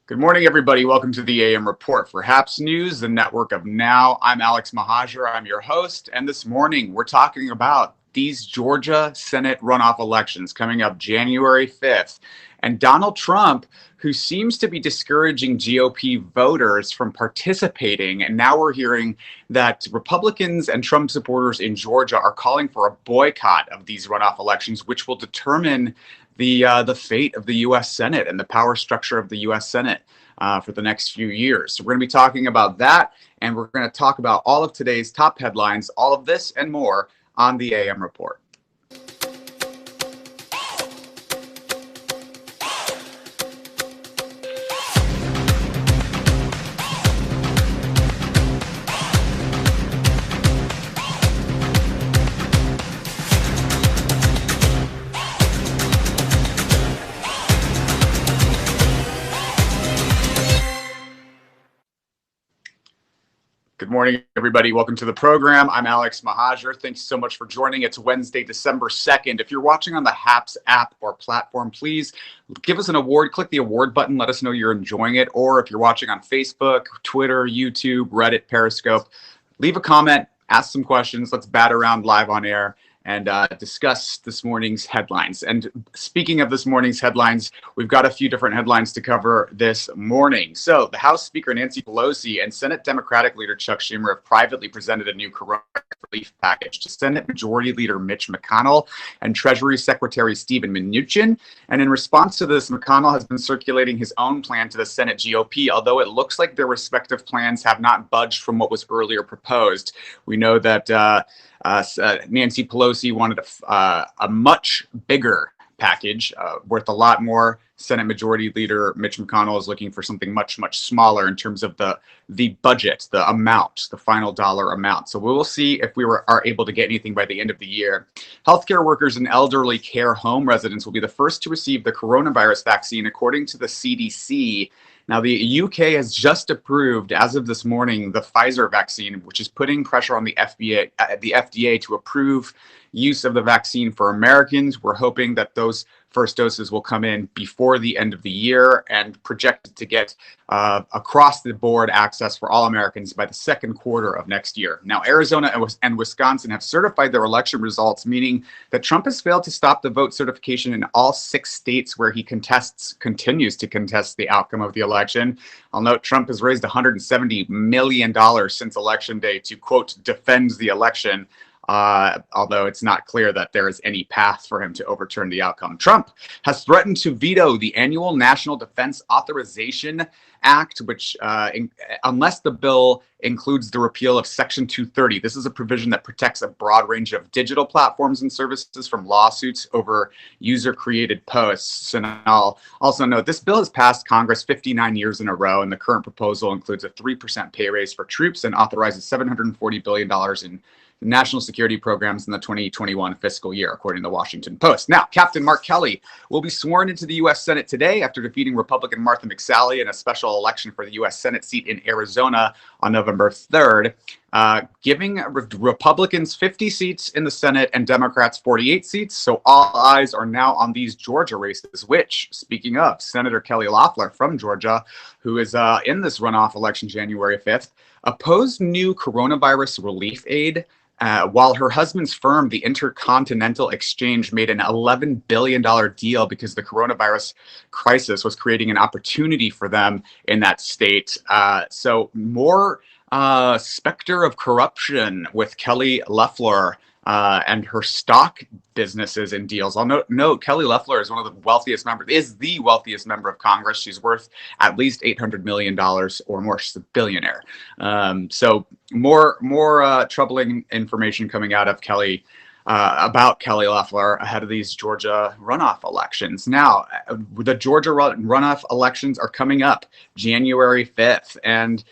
Good morning, everybody. Welcome to the AM Report for HAPS News, the network of now. I'm Alex Mahajer. I'm your host. And this morning, we're talking about these Georgia Senate runoff elections coming up January 5th. And Donald Trump, who seems to be discouraging GOP voters from participating. And now we're hearing that Republicans and Trump supporters in Georgia are calling for a boycott of these runoff elections, which will determine the fate of the U.S. Senate and the power structure of the U.S. Senate for the next few years. So we're going to be talking about that, and we're going to talk about all of today's top headlines, all of this and more on the AM Report. Good morning, everybody. Welcome to the program. I'm Alex Mahajer. Thanks so much for joining. It's Wednesday, December 2nd. If you're watching on the HAPS app or platform, please give us an award. Click the award button. Let us know you're enjoying it. Or if you're watching on Facebook, Twitter, YouTube, Reddit, Periscope, leave a comment, ask some questions. Let's bat around live on air and discuss this morning's headlines. And speaking of this morning's headlines, we've got a few different headlines to cover this morning. So the House Speaker Nancy Pelosi and Senate Democratic Leader Chuck Schumer have privately presented a new coronavirus relief package to Senate Majority Leader Mitch McConnell and Treasury Secretary Steven Mnuchin. And in response to this, McConnell has been circulating his own plan to the Senate GOP, although it looks like their respective plans have not budged from what was earlier proposed. We know that Nancy Pelosi wanted a much bigger package worth a lot more. Senate Majority Leader Mitch McConnell is looking for something much, much smaller in terms of the budget, the amount, the final dollar amount. So we will see if we are able to get anything by the end of the year. Healthcare workers and elderly care home residents will be the first to receive the coronavirus vaccine, according to the CDC. Now, the UK has just approved, as of this morning, the Pfizer vaccine, which is putting pressure on the FDA to approve use of the vaccine for Americans. We're hoping that those first doses will come in before the end of the year and projected to get across the board access for all Americans by the second quarter of next year. Now, Arizona and Wisconsin have certified their election results, meaning that Trump has failed to stop the vote certification in all 6 states where he continues to contest the outcome of the election. I'll note Trump has raised $170 million since Election Day to, quote, defend the election. Although it's not clear that there is any path for him to overturn the outcome. Trump has threatened to veto the annual National Defense Authorization Act, which, unless the bill includes the repeal of Section 230, this is a provision that protects a broad range of digital platforms and services from lawsuits over user-created posts. And I'll also note this bill has passed Congress 59 years in a row, and the current proposal includes a 3% pay raise for troops and authorizes $740 billion in national security programs in the 2021 fiscal year, according to the Washington Post. Now, Captain Mark Kelly will be sworn into the U.S. Senate today after defeating Republican Martha McSally in a special election for the U.S. Senate seat in Arizona on November 3rd, giving Republicans 50 seats in the Senate and Democrats 48 seats. So all eyes are now on these Georgia races, which, speaking of, Senator Kelly Loeffler from Georgia, who is in this runoff election January 5th, opposed new coronavirus relief aid while her husband's firm, the Intercontinental Exchange, made an $11 billion deal because the coronavirus crisis was creating an opportunity for them in that state. So more specter of corruption with Kelly Loeffler and her stock businesses and deals. I'll note Kelly Loeffler is one of the wealthiest members, is the wealthiest member of Congress. She's worth at least $800 million or more. She's a billionaire. So more troubling information coming out of Kelly about Kelly Loeffler ahead of these Georgia runoff elections. Now, the Georgia runoff elections are coming up January 5th, and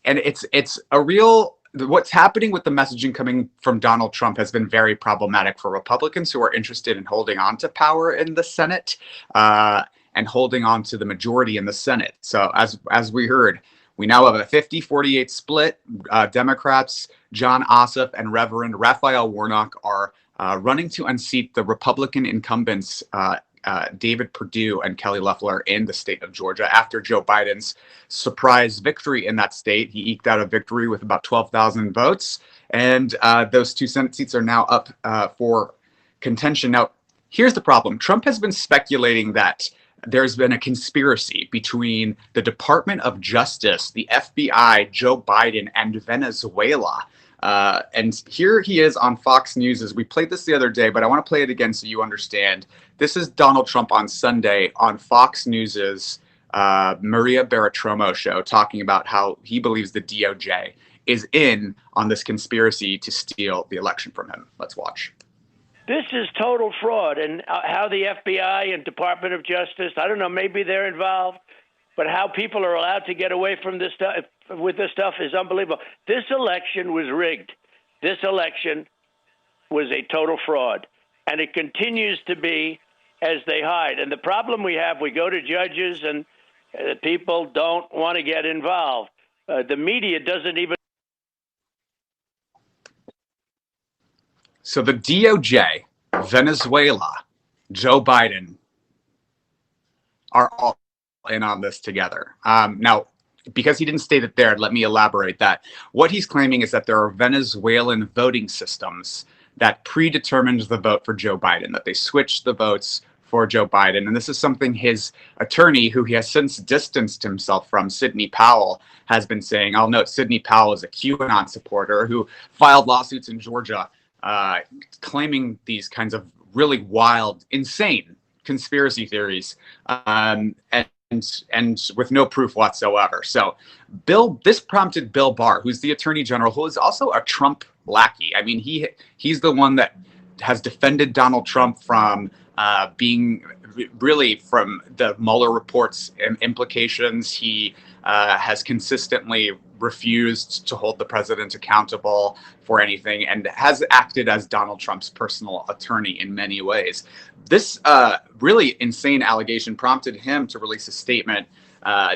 it's a real. What's happening with the messaging coming from Donald Trump has been very problematic for Republicans who are interested in holding on to power in the Senate and holding on to the majority in the Senate. So as we heard, we now have a 50-48 split. Democrats Jon Ossoff and Reverend Raphael Warnock are running to unseat the Republican incumbents David Perdue and Kelly Loeffler in the state of Georgia after Joe Biden's surprise victory in that state. He eked out a victory with about 12,000 votes, and those two Senate seats are now up for contention. Now, here's the problem. Trump has been speculating that there's been a conspiracy between the Department of Justice, the FBI, Joe Biden, and Venezuela. And here he is on Fox News. As we played this the other day, but I want to play it again so you understand. This is Donald Trump on Sunday on Fox News's Maria Bartiromo show, talking about how he believes the DOJ is in on this conspiracy to steal the election from him. Let's watch. This is total fraud, and how the FBI and Department of Justice, I don't know, maybe they're involved, but how people are allowed to get away from this stuff with this stuff is unbelievable. This election was rigged. This election was a total fraud, and it continues to be as they hide. And the problem we have, we go to judges, and people don't want to get involved. The media doesn't even. So the DOJ, Venezuela, Joe Biden are all in on this together. Now, because he didn't state it there, let me elaborate that. What he's claiming is that there are Venezuelan voting systems that predetermined the vote for Joe Biden, that they switched the votes for Joe Biden. And this is something his attorney, who he has since distanced himself from, Sidney Powell, has been saying. I'll note Sidney Powell is a QAnon supporter who filed lawsuits in Georgia claiming these kinds of really wild, insane conspiracy theories, and with no proof whatsoever. So this prompted Bill Barr, who's the attorney general, who is also a Trump lackey. I mean, he's the one that has defended Donald Trump from being really from the Mueller reports and implications. He has consistently refused to hold the president accountable for anything and has acted as Donald Trump's personal attorney in many ways. This really insane allegation prompted him to release a statement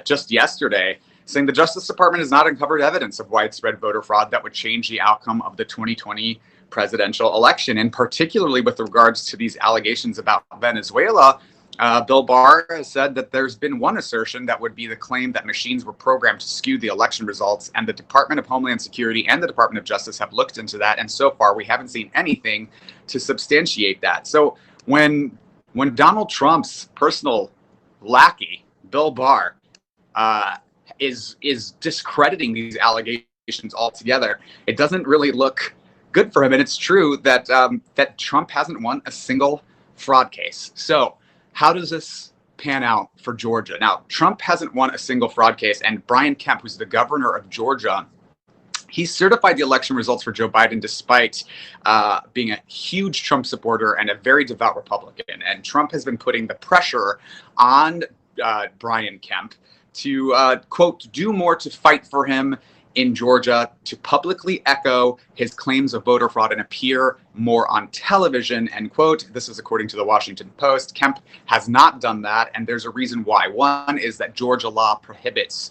just yesterday saying the Justice Department has not uncovered evidence of widespread voter fraud that would change the outcome of the 2020 presidential election. And particularly with regards to these allegations about Venezuela, Bill Barr has said that there's been one assertion that would be the claim that machines were programmed to skew the election results, and the Department of Homeland Security and the Department of Justice have looked into that, and so far we haven't seen anything to substantiate that. So when Donald Trump's personal lackey, Bill Barr, is discrediting these allegations altogether, it doesn't really look good for him. And it's true that that Trump hasn't won a single fraud case. So how does this pan out for Georgia? Now, Trump hasn't won a single fraud case, and Brian Kemp, who's the governor of Georgia, he certified the election results for Joe Biden despite being a huge Trump supporter and a very devout Republican. And Trump has been putting the pressure on Brian Kemp to, quote, do more to fight for him in Georgia, to publicly echo his claims of voter fraud and appear more on television, end quote. This is according to the Washington Post. Kemp has not done that, and there's a reason why. One is that Georgia law prohibits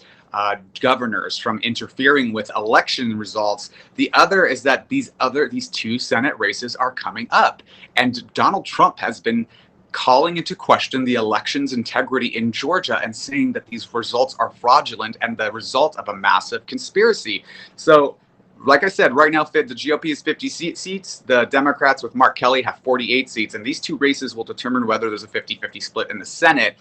governors from interfering with election results. The other is that these two Senate races are coming up, and Donald Trump has been calling into question the election's integrity in Georgia and saying that these results are fraudulent and the result of a massive conspiracy. So, like I said, right now the GOP is 50 seats. The Democrats with Mark Kelly have 48 seats, and these two races will determine whether there's a 50-50 split in the Senate.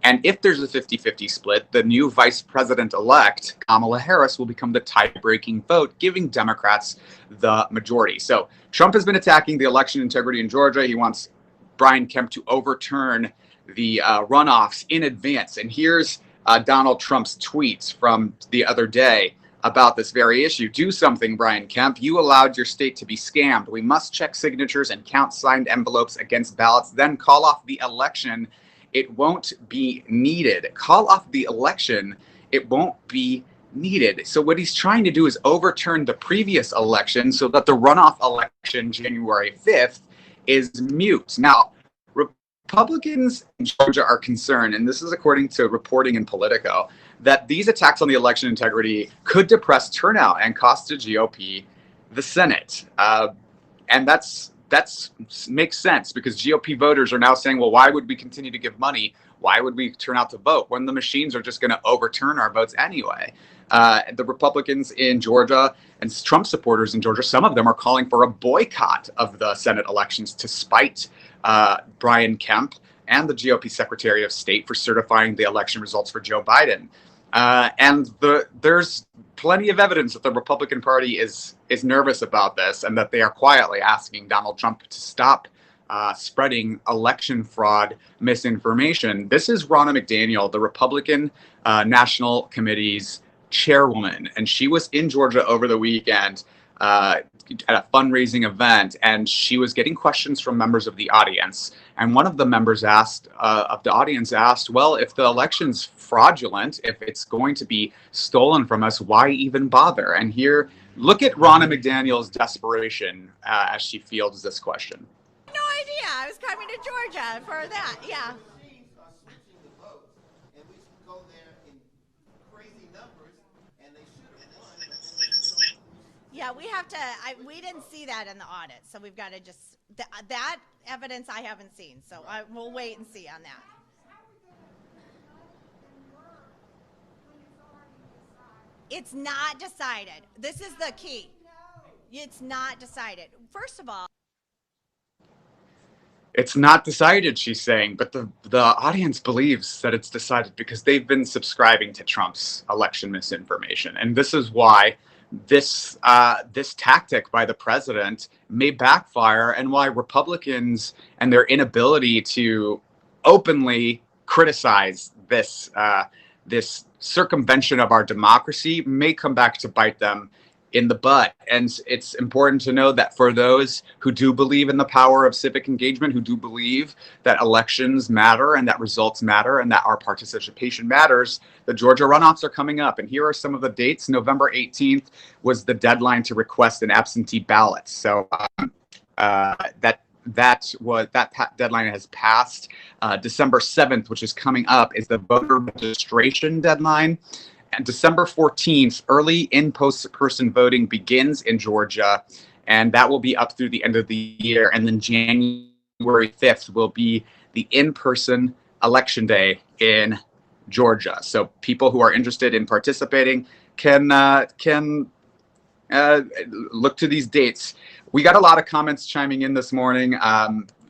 And if there's a 50-50 split, the new vice president-elect, Kamala Harris, will become the tie-breaking vote, giving Democrats the majority. So Trump has been attacking the election integrity in Georgia. He wants Brian Kemp to overturn the runoffs in advance. And here's Donald Trump's tweets from the other day about this very issue. Do something, Brian Kemp. You allowed your state to be scammed. We must check signatures and count signed envelopes against ballots, then call off the election. It won't be needed. Call off the election. It won't be needed. So what he's trying to do is overturn the previous election so that the runoff election, January 5th, is mute. Now, Republicans in Georgia are concerned, and this is according to reporting in Politico, that these attacks on the election integrity could depress turnout and cost the GOP the Senate. And that's that's makes sense because GOP voters are now saying, well, why would we continue to give money? Why would we turn out to vote when the machines are just going to overturn our votes anyway? The Republicans in Georgia and Trump supporters in Georgia, some of them are calling for a boycott of the Senate elections to spite Brian Kemp and the GOP Secretary of State for certifying the election results for Joe Biden. There's plenty of evidence that the Republican Party is nervous about this and that they are quietly asking Donald Trump to stop spreading election fraud misinformation. This is Ronna McDaniel, the Republican National Committee's chairwoman, and she was in Georgia over the weekend at a fundraising event, and she was getting questions from members of the audience. And one of the members asked, well, if the election's fraudulent, if it's going to be stolen from us, why even bother? And here, look at Ronna McDaniel's desperation as she fields this question. No idea. I was coming to Georgia for that. Yeah. Yeah, we have to. We didn't see that in the audit, so we've got to just that evidence I haven't seen. So we'll wait and see on that. It's not decided. This is the key. It's not decided. First of all, it's not decided, she's saying, but the audience believes that it's decided because they've been subscribing to Trump's election misinformation. And this is why this tactic by the president may backfire, and why Republicans and their inability to openly criticize this circumvention of our democracy may come back to bite them in the butt. And it's important to know that for those who do believe in the power of civic engagement, who do believe that elections matter and that results matter and that our participation matters, the Georgia runoffs are coming up. And here are some of the dates. November 18th was the deadline to request an absentee ballot. So that deadline has passed. December 7th, which is coming up, is the voter registration deadline. And December 14th, early in-person voting begins in Georgia, and that will be up through the end of the year. And then January 5th will be the in-person election day in Georgia. So people who are interested in participating can look to these dates. We got a lot of comments chiming in this morning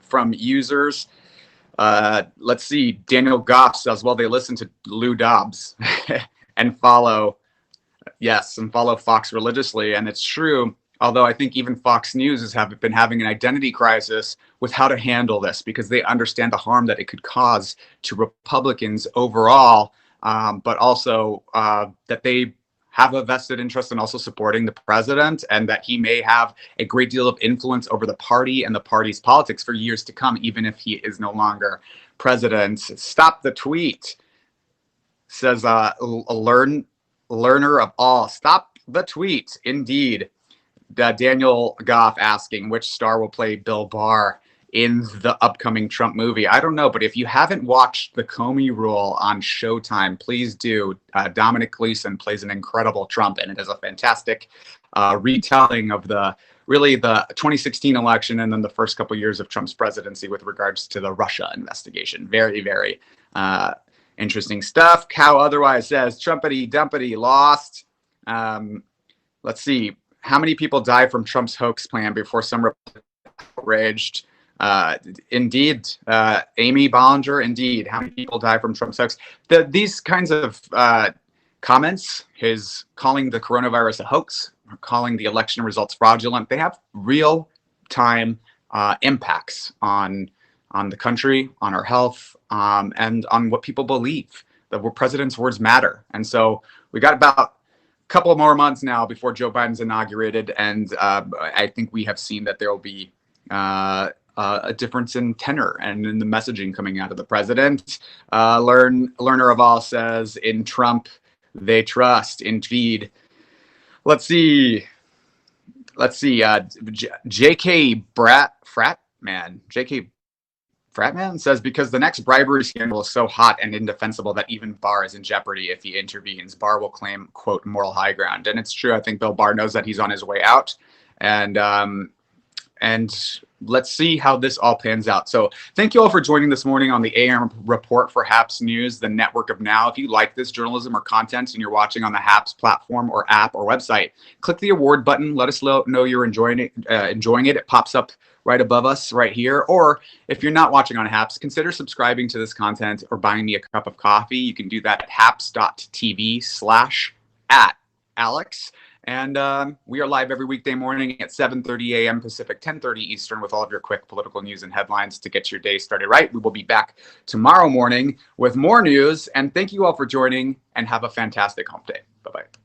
from users. Let's see. Daniel Goff says, well, they listen to Lou Dobbs and follow Fox religiously. And it's true. Although I think even Fox News has been having an identity crisis with how to handle this, because they understand the harm that it could cause to Republicans overall, but also that they have a vested interest in also supporting the president, and that he may have a great deal of influence over the party and the party's politics for years to come, even if he is no longer president. Stop the tweet, says a learner of all. Stop the tweet, indeed. Daniel Goff asking which star will play Bill Barr in the upcoming Trump movie. I don't know, but if you haven't watched The Comey Rule on Showtime, please do. Dominic Gleeson plays an incredible Trump, and it is a fantastic retelling of the 2016 election and then the first couple years of Trump's presidency with regards to the Russia investigation. Very, very interesting stuff. Cow otherwise says, Trumpity dumpity lost. Let's see. How many people died from Trump's hoax plan before some outraged? Indeed, Amy Bollinger, indeed. How many people die from Trump's hoax? These kinds of comments, his calling the coronavirus a hoax, calling the election results fraudulent, they have real-time impacts on the country, on our health, and on what people believe. The president's words matter. And so we got about couple of more months now before Joe Biden's inaugurated, and I think we have seen that there will be a difference in tenor and in the messaging coming out of the president. Learner of all says, in Trump they trust. Indeed. Let's see. J.K. Fratman says, because the next bribery scandal is so hot and indefensible that even Barr is in jeopardy if he intervenes. Barr will claim, quote, moral high ground. And it's true. I think Bill Barr knows that he's on his way out. And And let's see how this all pans out. So thank you all for joining this morning on the AM Report for HAPS News, the network of now. If you like this journalism or content and you're watching on the HAPS platform or app or website, click the award button. Let us know you're enjoying it. It pops up right above us right here. Or if you're not watching on HAPS, consider subscribing to this content or buying me a cup of coffee. You can do that at haps.tv/@Alex. And we are live every weekday morning at 7:30 a.m. Pacific, 10:30 Eastern, with all of your quick political news and headlines to get your day started right. We will be back tomorrow morning with more news. And thank you all for joining, and have a fantastic hump day. Bye-bye.